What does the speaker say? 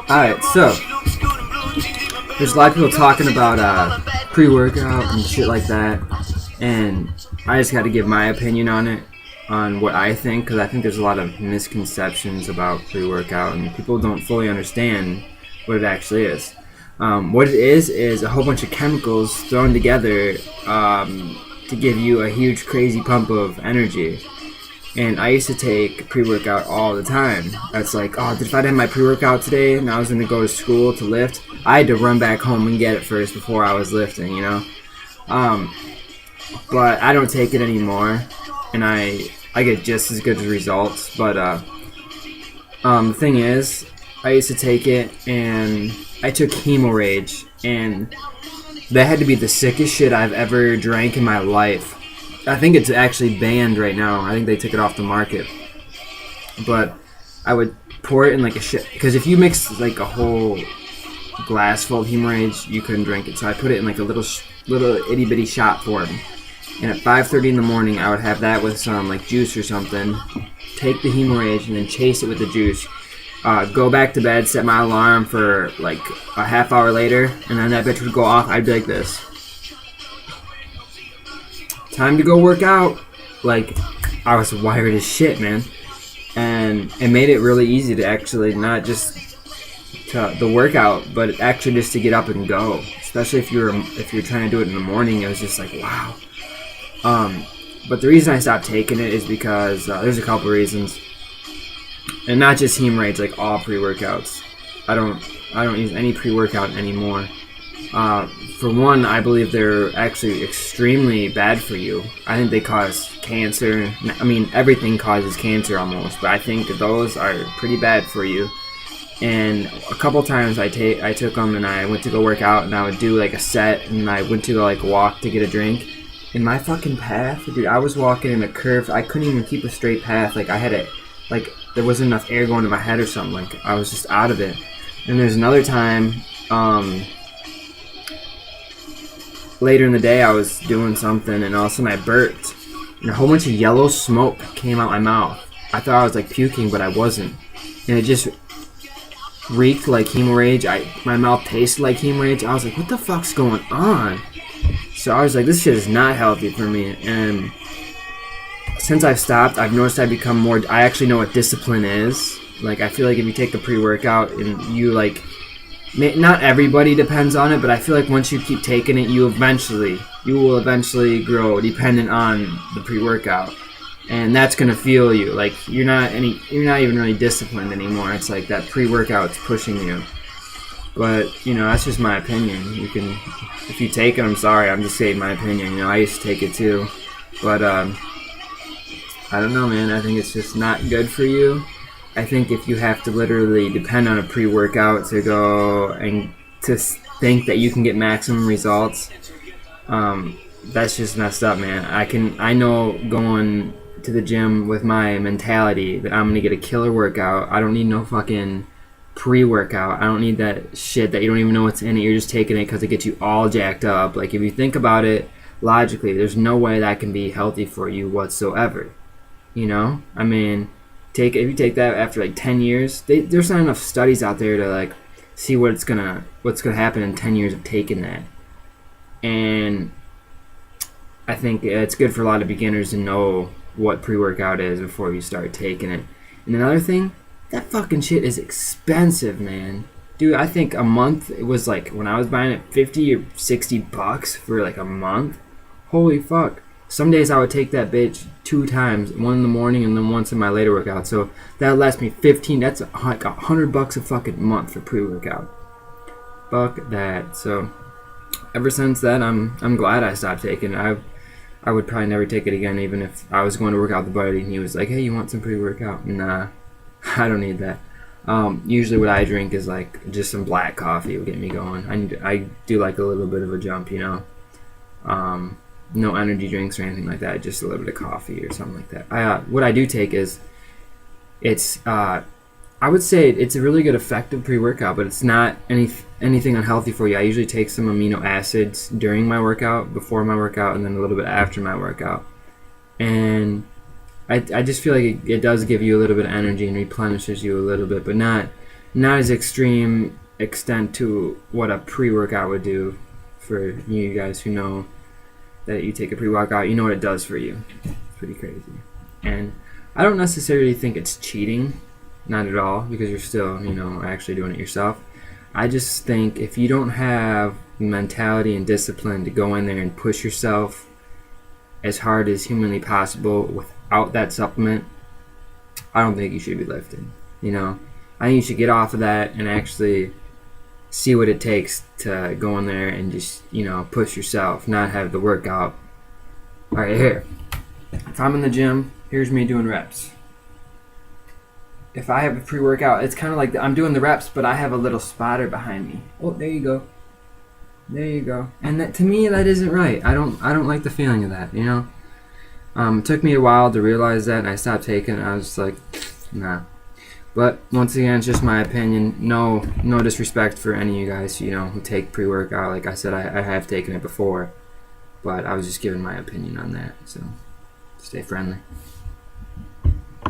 Alright, so there's a lot of people talking about pre-workout and shit like that, and I just got to give my opinion on it, on what I think, because I think there's a lot of misconceptions about pre-workout, and people don't fully understand what it actually is. What it is a whole bunch of chemicals thrown together to give you a huge, crazy pump of energy. And I used to take pre-workout all the time. That's like, oh, if I didn't have my pre-workout today and I was going to go to school to lift, I had to run back home and get it first before I was lifting, you know? But I don't take it anymore, and I get just as good results. But the thing is, I used to take it, and I took Hemo Rage, and that had to be the sickest shit I've ever drank in my life. I think it's actually banned right now. I think they took it off the market. But I would pour it in like a shit, because if you mix like a whole glass full of Hemo Rage, you couldn't drink it. So I put it in like a little itty bitty shot form. And at 5:30 in the morning, I would have that with some like juice or something. Take the Hemo Rage and then chase it with the juice. Go back to bed, set my alarm for like a half hour later, and then that bitch would go off. I'd be like this. Time to go work out. Like, I was wired as shit, man. And it made it really easy to actually not just to the workout, but actually just to get up and go. Especially if you're trying to do it in the morning, it was just like, wow. But the reason I stopped taking it is because there's a couple reasons. And not just Hemo Rage, like all pre-workouts. I don't use any pre-workout anymore. For one, I believe they're actually extremely bad for you. I think they cause cancer. I mean, everything causes cancer almost, but I think those are pretty bad for you. And a couple times I took them and I went to go work out, and I would do like a set, and I went to go like walk to get a drink. In my fucking path, dude, I was walking in a curve. I couldn't even keep a straight path. Like I had it, like there wasn't enough air going to my head or something. Like I was just out of it. And there's another time. Later in the day, I was doing something, and all of a sudden I burped, and a whole bunch of yellow smoke came out my mouth. I thought I was like puking, but I wasn't, and it just reeked like Hemo Rage. My mouth tasted like Hemo Rage. I was like, what the fuck's going on? So I was like, this shit is not healthy for me. And since I've stopped, I've noticed I've become more. I actually know what discipline is. Like, I feel like if you take a pre-workout and you like. Not everybody depends on it, but I feel like once you keep taking it, you will eventually grow dependent on the pre-workout, and that's gonna feel you like you're not even really disciplined anymore. It's like that pre-workout's pushing you. But you know, that's just my opinion. You can, if you take it, I'm sorry, I'm just saying my opinion. You know, I used to take it too, but I don't know, man. I think it's just not good for you. I think if you have to literally depend on a pre-workout to go and to think that you can get maximum results, that's just messed up, man. I know going to the gym with my mentality that I'm gonna get a killer workout. I don't need no fucking pre-workout. I don't need that shit that you don't even know what's in it. You're just taking it because it gets you all jacked up. Like, if you think about it logically, there's no way that can be healthy for you whatsoever. You know, I mean. If you take that after like 10 years, there's not enough studies out there to like see what's gonna happen in 10 years of taking that. And I think it's good for a lot of beginners to know what pre-workout is before you start taking it. And another thing, that fucking shit is expensive, man. Dude, I think a month, it was like, when I was buying it, $50 or $60 for like a month. Holy fuck. Some days I would take that bitch 2 times, one in the morning and then once in my later workout. So that lasts me 15. That's like $100 a fucking month for pre-workout. Fuck that. So ever since then, I'm glad I stopped taking it. I would probably never take it again, even if I was going to work out with the buddy and he was like, "Hey, you want some pre-workout?" Nah, I don't need that. Usually what I drink is like just some black coffee. It will get me going. I do like a little bit of a jump, you know. No energy drinks or anything like that, just a little bit of coffee or something like that. What I do take is, I would say it's a really good effective pre-workout, but it's not anything unhealthy for you. I usually take some amino acids during my workout, before my workout, and then a little bit after my workout. And I just feel like it does give you a little bit of energy and replenishes you a little bit, but not not as extreme extent to what a pre-workout would do for you guys who know that you take a pre-workout. You know what it does for you. It's pretty crazy. And I don't necessarily think it's cheating, not at all, because you're still, actually doing it yourself. I just think if you don't have mentality and discipline to go in there and push yourself as hard as humanly possible without that supplement, I don't think you should be lifting. I think you should get off of that and actually see what it takes to go in there and just, push yourself, not have the workout. All right, here. If I'm in the gym, here's me doing reps. If I have a pre-workout, it's kind of like I'm doing the reps, but I have a little spotter behind me. Oh, there you go. There you go. And that, to me, that isn't right. I don't like the feeling of that, It took me a while to realize that, and I stopped taking it. I was like, nah. But once again, it's just my opinion. No disrespect for any of you guys, who take pre-workout. Like I said, I have taken it before, but I was just giving my opinion on that. So stay friendly.